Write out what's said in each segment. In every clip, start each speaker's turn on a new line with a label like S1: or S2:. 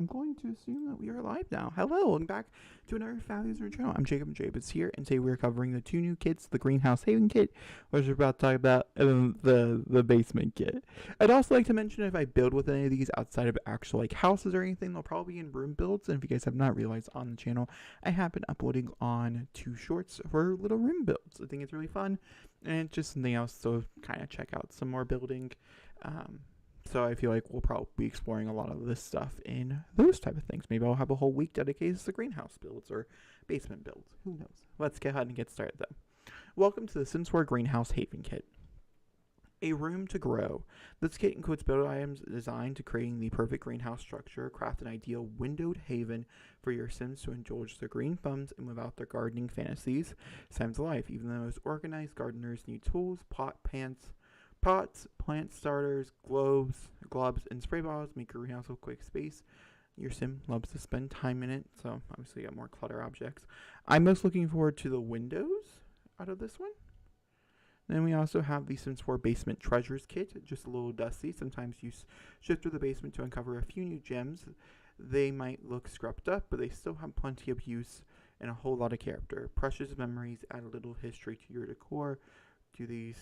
S1: I'm going to assume that we are live now. Hello, welcome back to another Fabulous channel. I'm Jacobishere, and today we're covering the two new kits, the Greenhouse Haven kit, which we're about to talk about, and the basement kit. I'd also like to mention if I build with any of these outside of actual like houses or anything, they'll probably be in room builds. And if you guys have not realized on the channel, I have been uploading on 2 shorts for little room builds. I think it's really fun, and just something else to kind of check out some more building. So I feel like we'll probably be exploring a lot of this stuff in those type of things. Maybe I'll have a whole week dedicated to greenhouse builds or basement builds. Who knows? Let's get ahead and get started though. Welcome to the Sims 4 Greenhouse Haven Kit. A room to grow. This kit includes build items designed to creating the perfect greenhouse structure. Craft an ideal windowed haven for your Sims to indulge their green thumbs and live out their gardening fantasies. Sims life. Even the most organized gardeners need tools, pots, plant starters, globes, and spray bottles make your greenhouse a quick space. Your sim loves to spend time in it, so obviously you got more clutter objects. I'm most looking forward to the windows out of this one. Then we also have the Sims 4 Basement Treasures Kit, just a little dusty. Sometimes you shift through the basement to uncover a few new gems. They might look scrubbed up, but they still have plenty of use and a whole lot of character. Precious memories add a little history to your decor. Do these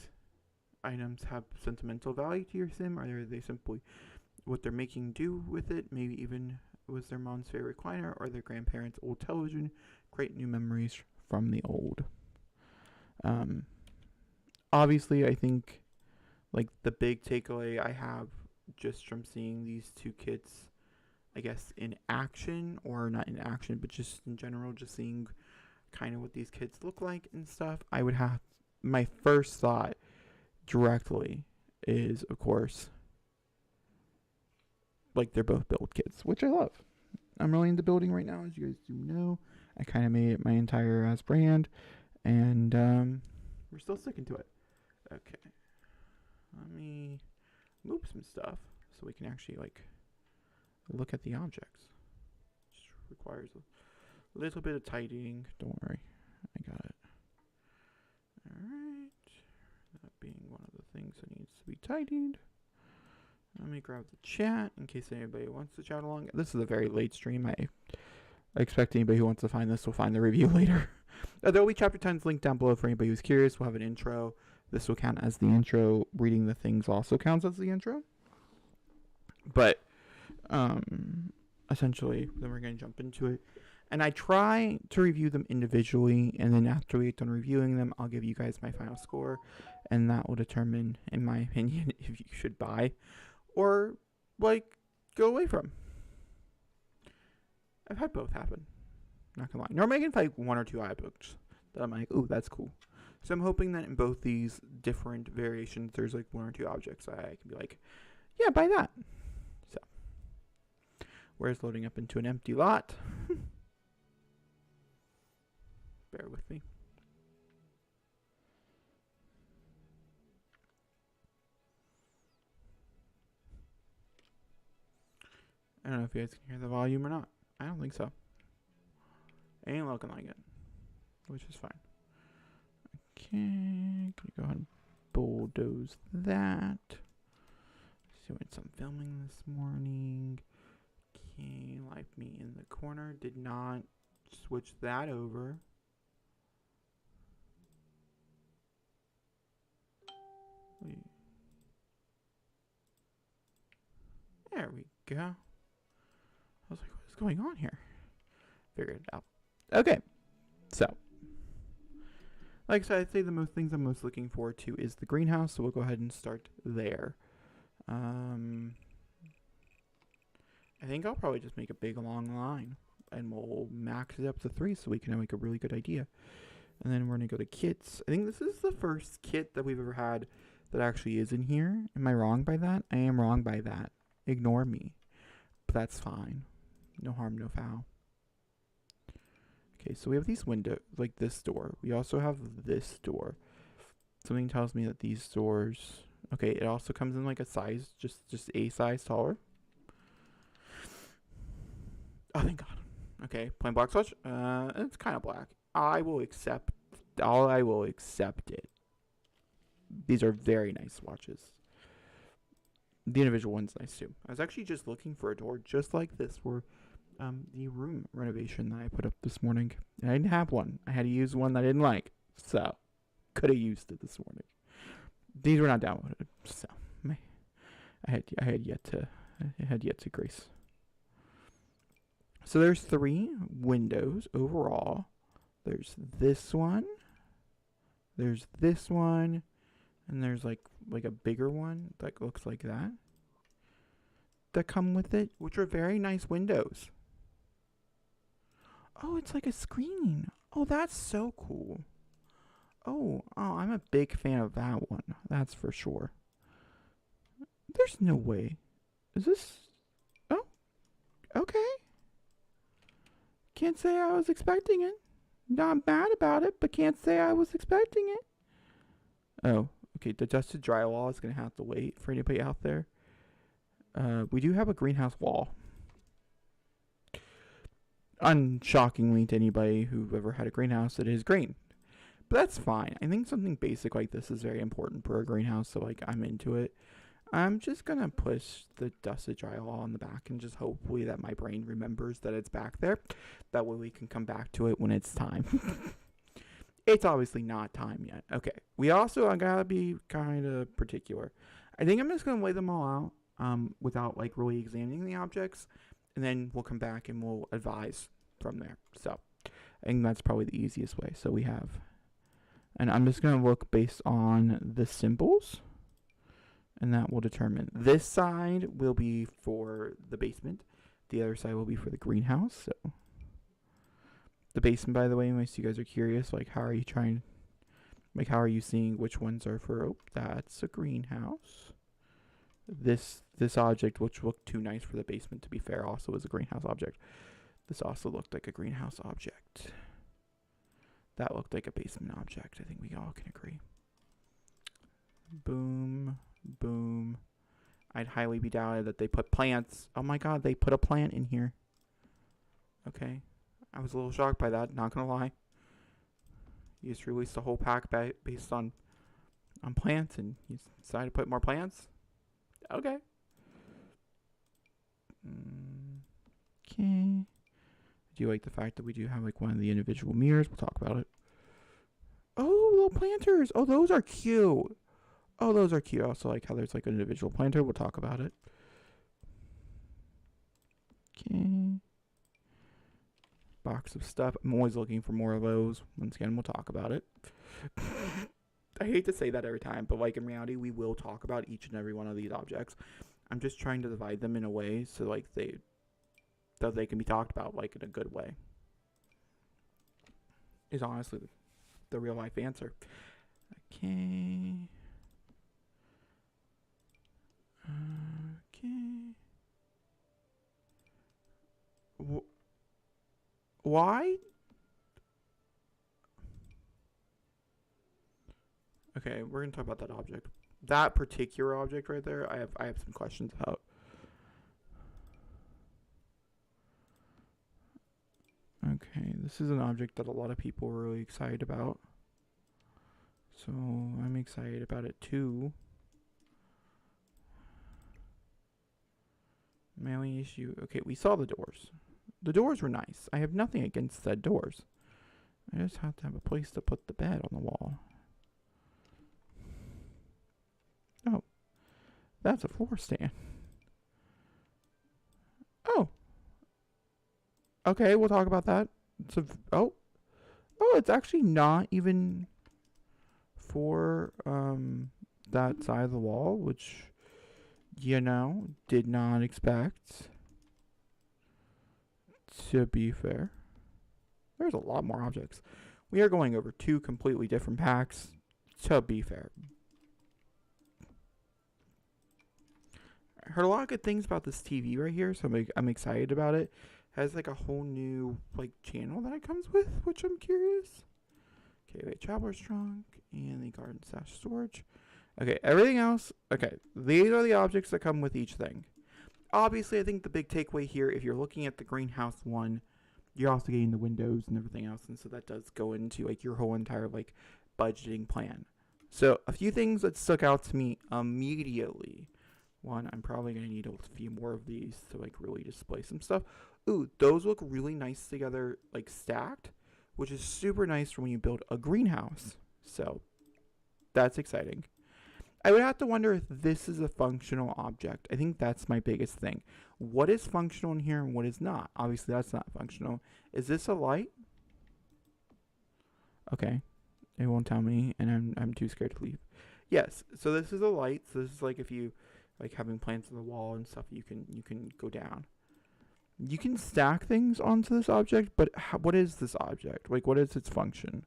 S1: items have sentimental value to your sim, or are they simply what they're making do with it? Maybe even was their mom's favorite recliner or their grandparents' old television. Create new memories from the old. Obviously, I think like the big takeaway I have just from seeing these two kits, I guess in action, or not in action, but just in general, just seeing kind of what these kits look like and stuff, I would have my first thought directly is, of course, like they're both build kits, which I love. I'm really into building right now, as you guys do know. I kind of made it my entire brand, and we're still sticking to it. Okay, let me move some stuff so we can actually like look at the objects. Just requires a little bit of tidying. Don't worry, I got it. All right. That being one of the things that needs to be tidied. Let me grab the chat in case anybody wants to chat along. This is a very late stream. I expect anybody who wants to find this will find the review later. There will be chapter 10's link down below for anybody who's curious. We'll have an intro. This will count as the intro. Reading the things also counts as the intro. But essentially, then we're going to jump into it. And I try to review them individually, and then after we get done reviewing them, I'll give you guys my final score, and that will determine, in my opinion, if you should buy or, like, go away from. I've had both happen. Not gonna lie. Normally I can find 1 or 2 iBooks that I'm like, ooh, that's cool. So I'm hoping that in both these different variations, there's like 1 or 2 objects I can be like, yeah, buy that. So, where's loading up into an empty lot? Bear with me. I don't know if you guys can hear the volume or not. I don't think so. Ain't looking like it, which is fine. Okay, gonna go ahead and bulldoze that. Doing some filming this morning. Okay, live me in the corner. Did not switch that over. There we go. I was like, what is going on here? Figured it out. Okay, so like I said, I'd say the most things I'm most looking forward to is the greenhouse, so we'll go ahead and start there. I think I'll probably just make a big long line, and we'll max it up to 3 so we can have like a really good idea. And then we're gonna go to kits. I think this is the first kit that we've ever had that actually is in here. Am I wrong by that? I am wrong by that. Ignore me. But that's fine. No harm, no foul. Okay, so we have these windows, like this door. We also have this door. Something tells me that these doors... Okay, it also comes in like a size, just a size taller. Oh, thank God. Okay, plain black swatch. It's kind of black. I will accept it. These are very nice swatches. The individual one's nice too. I was actually just looking for a door just like this for the room renovation that I put up this morning. And I didn't have one. I had to use one that I didn't like. So, could have used it this morning. These were not downloaded. So, I had yet to grace. So there's 3 windows overall. There's this one. There's this one. And there's like a bigger one that looks like that come with it, which are very nice windows. Oh, it's like a screen. Oh, that's so cool. Oh, I'm a big fan of that one. That's for sure. There's no way. Is this? Oh, okay. Can't say I was expecting it. Not bad about it, but can't say I was expecting it. Oh, okay. The dusted drywall is going to have to wait for anybody out there. We do have a greenhouse wall. Unshockingly to anybody who ever had a greenhouse, it is green. But that's fine. I think something basic like this is very important for a greenhouse, so like I'm into it. I'm just gonna push the dusted drywall on the back and just hopefully that my brain remembers that it's back there. That way we can come back to it when it's time. It's obviously not time yet. Okay. We also, I gotta be kind of particular. I think I'm just gonna lay them all out without like really examining the objects. And then we'll come back and we'll advise from there. So I think that's probably the easiest way. So we have, and I'm just going to look based on the symbols. And that will determine. This side will be for the basement. The other side will be for the greenhouse. So the basement, by the way, unless you guys are curious, like how are you seeing which ones are for, oh, that's a greenhouse. This object, which looked too nice for the basement, to be fair, also is a greenhouse object. This also looked like a greenhouse object. That looked like a basement object. I think we all can agree. Boom, boom. I'd highly be doubted that they put plants. Oh my god, they put a plant in here. Okay. I was a little shocked by that, not gonna lie. You just released a whole pack based on plants, and you decided to put more plants? Okay. Okay. I do like the fact that we do have like one of the individual mirrors. We'll talk about it. Oh, little planters. Oh, those are cute. Oh, those are cute. I also like how there's like an individual planter. We'll talk about it. Okay. Box of stuff. I'm always looking for more of those. Once again, we'll talk about it. I hate to say that every time, but like in reality, we will talk about each and every one of these objects. I'm just trying to divide them in a way so like they can be talked about like in a good way. Is honestly the real life answer. Okay. Okay. Why? Okay, we're gonna talk about that object. That particular object right there, I have some questions about. Okay, this is an object that a lot of people are really excited about. So I'm excited about it too. My only issue, okay, we saw the doors. The doors were nice. I have nothing against said doors. I just have to have a place to put the bed on the wall. Oh, that's a floor stand. Oh. Okay, we'll talk about that. Oh, it's actually not even for that side of the wall, which, you know, did not expect. To be fair, there's a lot more objects. We are going over 2 completely different packs. To be fair, I heard a lot of good things about this TV right here, so I'm excited about it. Has like a whole new like channel that it comes with, which I'm curious. Okay, wait, traveler's trunk and the garden stash storage. Okay, everything else. Okay, these are the objects that come with each thing. Obviously, I think the big takeaway here, if you're looking at the greenhouse one, you're also getting the windows and everything else, and so that does go into like your whole entire like budgeting plan. So a few things that stuck out to me immediately one. I'm probably going to need a few more of these to like really display some stuff. Ooh, those look really nice together, like stacked, which is super nice for when you build a greenhouse. So that's exciting. I would have to wonder if this is a functional object. I think that's my biggest thing. What is functional in here and what is not? Obviously, that's not functional. Is this a light? Okay. It won't tell me, and I'm too scared to leave. Yes, so this is a light. So this is like if you like having plants on the wall and stuff, you can go down. You can stack things onto this object, but what is this object? Like, what is its function?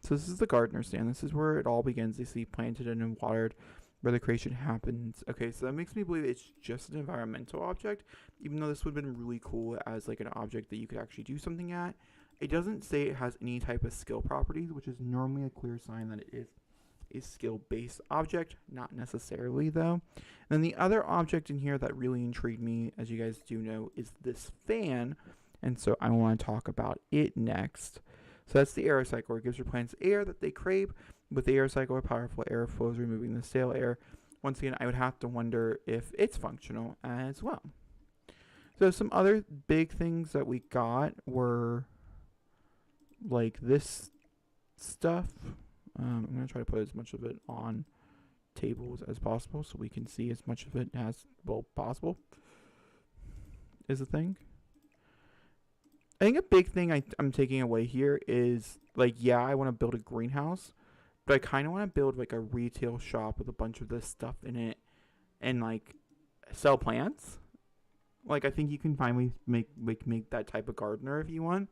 S1: So this is the gardener stand. This is where it all begins. They see planted and watered, where the creation happens. Okay, so that makes me believe it's just an environmental object, even though this would have been really cool as like an object that you could actually do something at. It doesn't say it has any type of skill properties, which is normally a clear sign that it is a skill-based object. Not necessarily, though. And then the other object in here that really intrigued me, as you guys do know, is this fan. And so I want to talk about it next. So that's the air cycle. It gives your plants air that they crave. With the air cycle, a powerful air flows, removing the stale air. Once again, I would have to wonder if it's functional as well. So some other big things that we got were like this stuff. I'm going to try to put as much of it on tables as possible so we can see as much of it as well possible is the thing. I think a big thing I'm taking away here is like, yeah, I want to build a greenhouse, but I kind of want to build like a retail shop with a bunch of this stuff in it and like sell plants. Like, I think you can finally make that type of gardener if you want.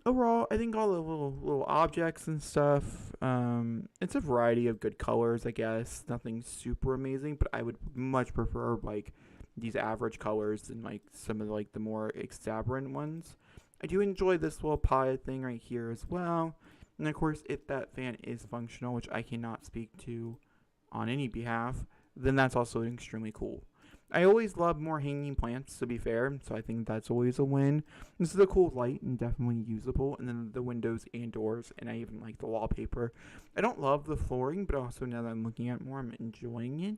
S1: Overall, I think all the little objects and stuff, it's a variety of good colors, I guess. Nothing super amazing, but I would much prefer like these average colors than like some of like the more exuberant ones. I do enjoy this little potted thing right here as well. And of course, if that fan is functional, which I cannot speak to on any behalf, then that's also extremely cool. I always love more hanging plants, to be fair, so I think that's always a win. This is a cool light and definitely usable, and then the windows and doors, and I even like the wallpaper. I don't love the flooring, but also now that I'm looking at it more, I'm enjoying it.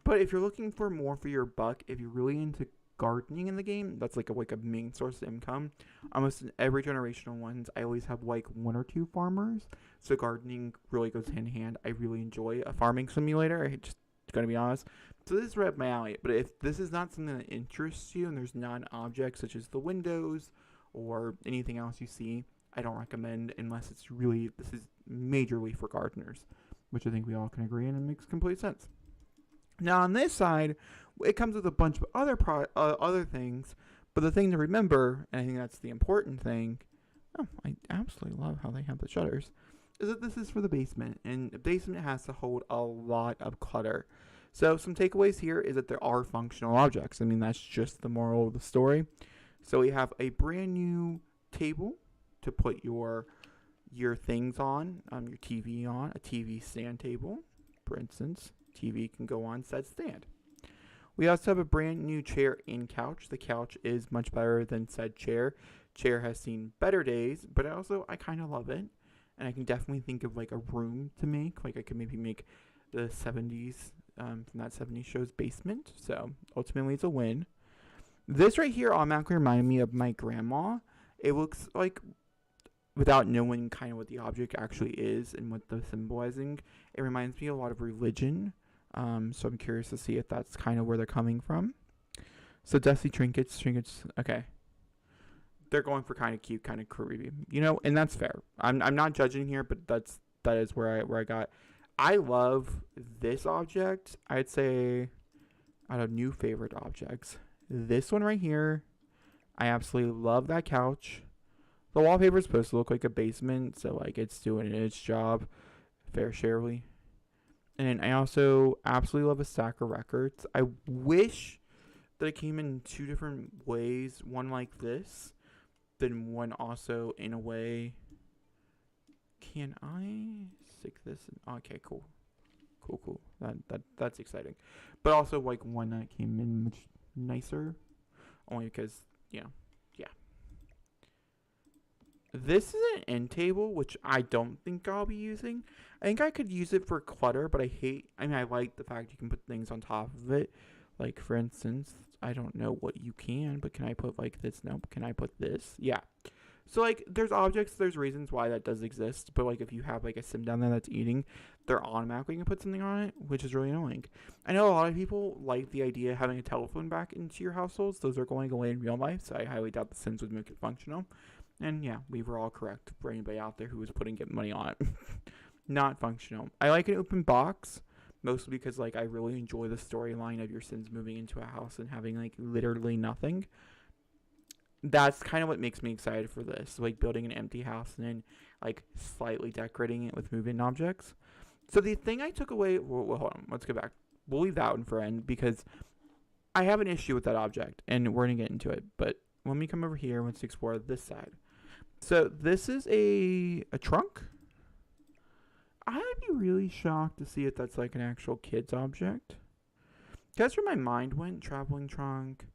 S1: But if you're looking for more for your buck, if you're really into gardening in the game, that's like a main source of income. Almost in every generational ones, I always have like one or two farmers, so gardening really goes hand in hand. I really enjoy a farming simulator. I just gonna be honest. So this is right up my alley. But if this is not something that interests you and there's non-objects such as the windows or anything else you see, I don't recommend unless this is majorly for gardeners, which I think we all can agree on and makes complete sense. Now on this side, it comes with a bunch of other things, but the thing to remember, and I think that's the important thing, I absolutely love how they have the shutters, is that this is for the basement, and the basement has to hold a lot of clutter. So some takeaways here is that there are functional objects. I mean, that's just the moral of the story. So we have a brand new table to put your things on, your TV on, a TV stand table, for instance. TV can go on said stand. We also have a brand new chair and couch. The couch is much better than said chair. Chair has seen better days, but I kind of love it. And I can definitely think of like a room to make. Like I could maybe make the 70s from that 70s show's basement. So ultimately it's a win. This right here automatically reminded me of my grandma. It looks like, without knowing kind of what the object actually is and what the symbolizing, it reminds me a lot of religion. So I'm curious to see if that's kind of where they're coming from. So dusty trinkets, okay. They're going for kind of cute, kind of creepy, and that's fair. I'm not judging here, but that is where I got. I love this object. I'd say out of new favorite objects, this one right here. I absolutely love that couch. The wallpaper is supposed to look like a basement, so like it's doing its job fair sharely. And I also absolutely love a stack of records. I wish that it came in two different ways. One like this, then one also in a way. Can I stick this in? Okay, cool. That's exciting. But also like one that came in much nicer. Only because, yeah. This is an end table, which I don't think I'll be using. I think I could use it for clutter, but I like the fact you can put things on top of it. Like, for instance, I don't know what you can, but can I put like this? Nope. Can I put this? Yeah. So, like, there's objects, there's reasons why that does exist, but, like, if you have, like, a sim down there that's eating, they're automatically going to put something on it, which is really annoying. I know a lot of people like the idea of having a telephone back into your households. Those are going away in real life, so I highly doubt the Sims would make it functional. And, yeah, we were all correct for anybody out there who was putting money on it. Not functional. I like an open box, mostly because, like, I really enjoy the storyline of your Sims moving into a house and having, like, literally nothing. That's kind of what makes me excited for this, like building an empty house and then like slightly decorating it with move-in objects. So the thing I took away, well, hold on, let's go back. We'll leave that one for end because I have an issue with that object and we're gonna get into it. But let me come over here. Let's explore this side. So this is a trunk. I would be really shocked to see if that's like an actual kid's object. That's where my mind went. Traveling trunk.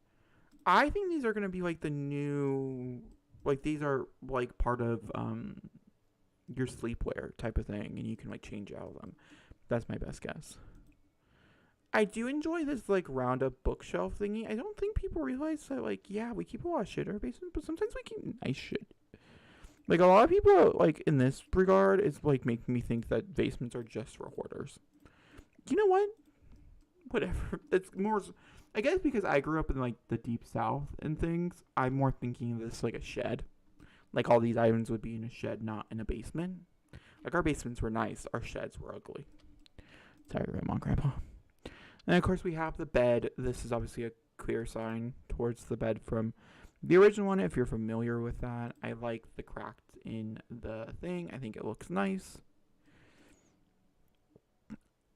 S1: I think these are going to be like the new, like these are like part of your sleepwear type of thing, and you can like change out of them. That's my best guess. I do enjoy this like roundup bookshelf thingy. I don't think people realize that like, yeah, we keep a lot of shit in our basement, but sometimes we keep nice shit. Like a lot of people like in this regard is like making me think that basements are just for hoarders. You know what? Whatever. It's more, I guess because I grew up in like the deep south and things, I'm more thinking of this like a shed. Like all these items would be in a shed, not in a basement. Like our basements were nice, our sheds were ugly. Sorry, Grandma, Grandpa. And of course we have the bed. This is obviously a clear sign towards the bed from the original one. If you're familiar with that, I like the cracked in the thing. I think it looks nice.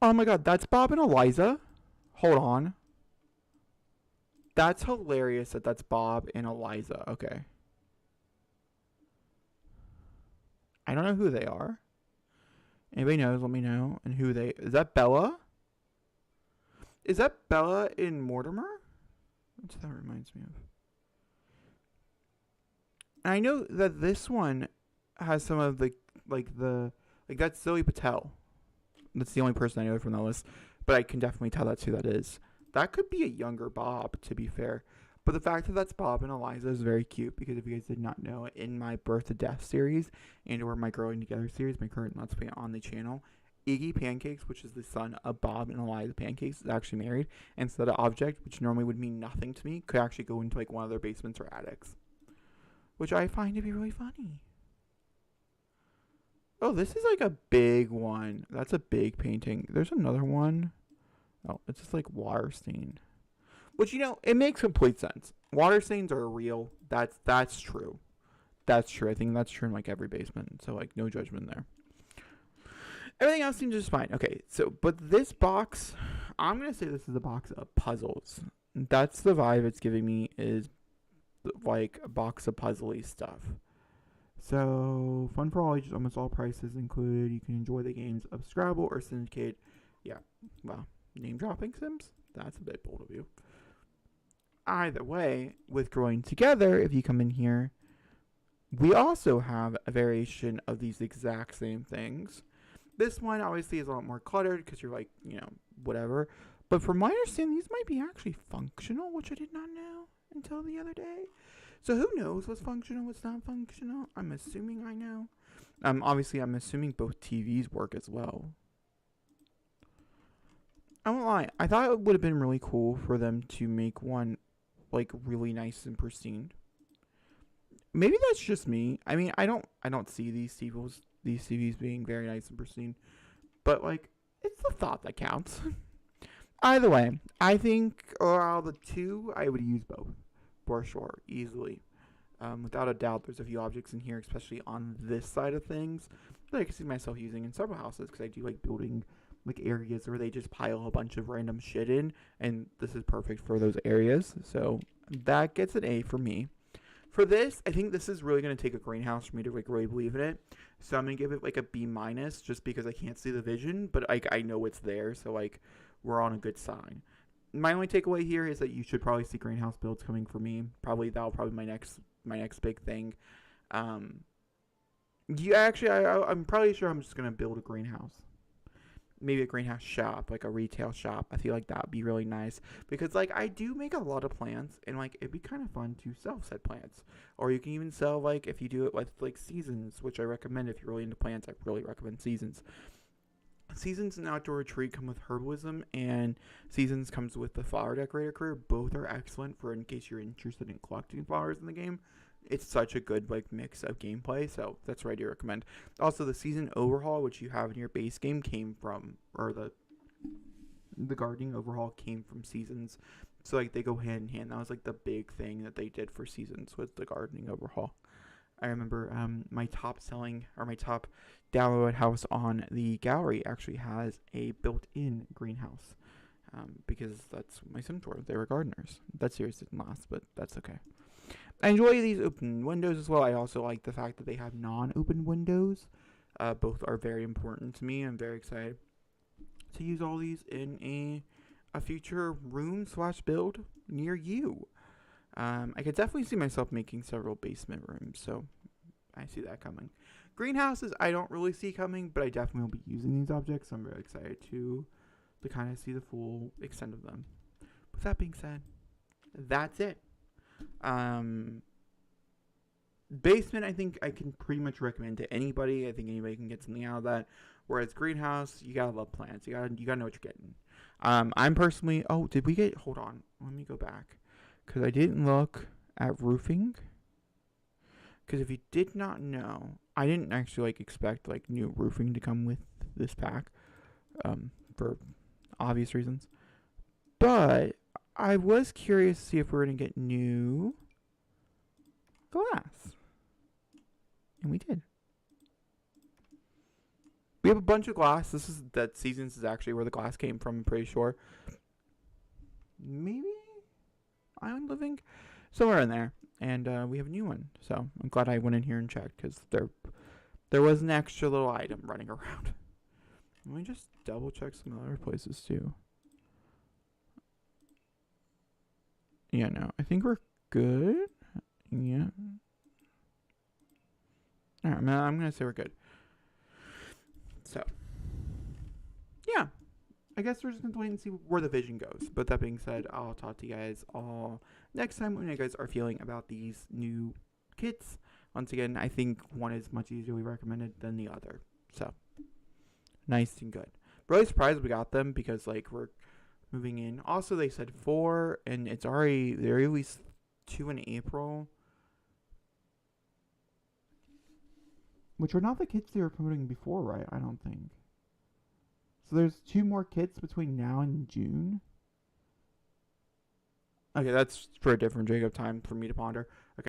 S1: Oh my god, that's Bob and Eliza. Hold on. That's hilarious that that's Bob and Eliza. Okay. I don't know who they are. Anybody knows, let me know. And who they... Is that Bella? Is that Bella in Mortimer? What's that reminds me of? And I know that this one has some of the... Like, that's Zoe Patel. That's the only person I know from that list. But I can definitely tell that's who that is. That could be a younger Bob, to be fair. But the fact that that's Bob and Eliza is very cute, because if you guys did not know, in my Birth to Death series and or my Growing Together series, my current Let's Play on the channel, Iggy Pancakes, which is the son of Bob and Eliza Pancakes, is actually married. And so the object, which normally would mean nothing to me, could actually go into like one of their basements or attics. Which I find to be really funny. Oh, this is like a big one. That's a big painting. There's another one. Oh, it's just like water stain. Which, you know, it makes complete sense. Water stains are real. That's true. That's true. I think that's true in like every basement. So like no judgment there. Everything else seems just fine. Okay, so but this box, I'm gonna say this is a box of puzzles. That's the vibe it's giving me, is like a box of puzzly stuff. So fun for all ages, almost all prices included. You can enjoy the games of Scrabble or Syndicate. Yeah, wow. Name dropping Sims? That's a bit bold of you. Either way, with Growing Together, if you come in here, we also have a variation of these exact same things. This one obviously is a lot more cluttered because you're like, you know, whatever. But from my understanding, these might be actually functional, which I did not know until the other day. So who knows what's functional, what's not functional? I'm assuming I know. Obviously, I'm assuming both TVs work as well. I won't lie. I thought it would have been really cool for them to make one like really nice and pristine. Maybe that's just me. I mean, I don't see these TVs being very nice and pristine, but like it's the thought that counts. Either way, I think out of the two, I would use both for sure, easily. Without a doubt, there's a few objects in here, especially on this side of things, that I can see myself using in several houses because I do like building like areas where they just pile a bunch of random shit in, and this is perfect for those areas. So that gets an A for me. For this, I think this is really going to take a greenhouse for me to like really believe in it. So I'm going to give it like a B minus just because I can't see the vision, but like I know it's there, so like we're on a good sign. My only takeaway here is that you should probably see greenhouse builds coming for me. That'll probably be my next big thing. Yeah, actually, I'm probably sure I'm just gonna build a greenhouse. Maybe a greenhouse shop, like a retail shop. I feel like that would be really nice because, like, I do make a lot of plants, and like it'd be kind of fun to sell said plants. Or you can even sell, like, if you do it with like seasons, which I recommend if you're really into plants. I really recommend seasons. Seasons and outdoor retreat come with herbalism, and seasons comes with the flower decorator career. Both are excellent for in case you're interested in collecting flowers in the game. It's such a good like mix of gameplay, so that's what I do recommend. Also, the season overhaul, which you have in your base game, came from, or the gardening overhaul came from seasons. So like they go hand in hand. That was like the big thing that they did for seasons was the gardening overhaul. I remember my top selling or my top download house on the gallery actually has a built-in greenhouse because that's my Sims were. They were gardeners. That series didn't last, but that's okay. I enjoy these open windows as well. I also like the fact that they have non-open windows. Both are very important to me. I'm very excited to use all these in a future room slash build near you. I could definitely see myself making several basement rooms, so I see that coming. Greenhouses, I don't really see coming, but I definitely will be using these objects. So I'm very excited to kind of see the full extent of them. With that being said, that's it. Um, Basement, I think I can pretty much recommend to anybody. I think anybody can get something out of that. Whereas greenhouse, you gotta love plants. You gotta know what you're getting. I'm personally. Oh, did we get? Hold on. Let me go back, because I didn't look at roofing. Because if you did not know, I didn't actually like expect like new roofing to come with this pack, for obvious reasons. But I was curious to see if we're gonna get new glass, and we did. We have a bunch of glass. This is that seasons is actually where the glass came from. I'm pretty sure. Maybe Island Living, somewhere in there, and we have a new one. So I'm glad I went in here and checked because there was an extra little item running around. Let me just double check some other places too. Yeah, no, I think we're good. Yeah. All right, I'm gonna say we're good. So, yeah, I guess we're just gonna wait and see where the vision goes. But that being said, I'll talk to you guys all next time when you guys are feeling about these new kits. Once again, I think one is much easily recommended than the other. So, nice and good. Really surprised we got them because like we're moving in. Also, they said 4, and it's already they released 2 in April, which are not the kits they were promoting before, right? I don't think. So there's 2 more kits between now and June. Okay, that's for a different Jacob time for me to ponder. Okay.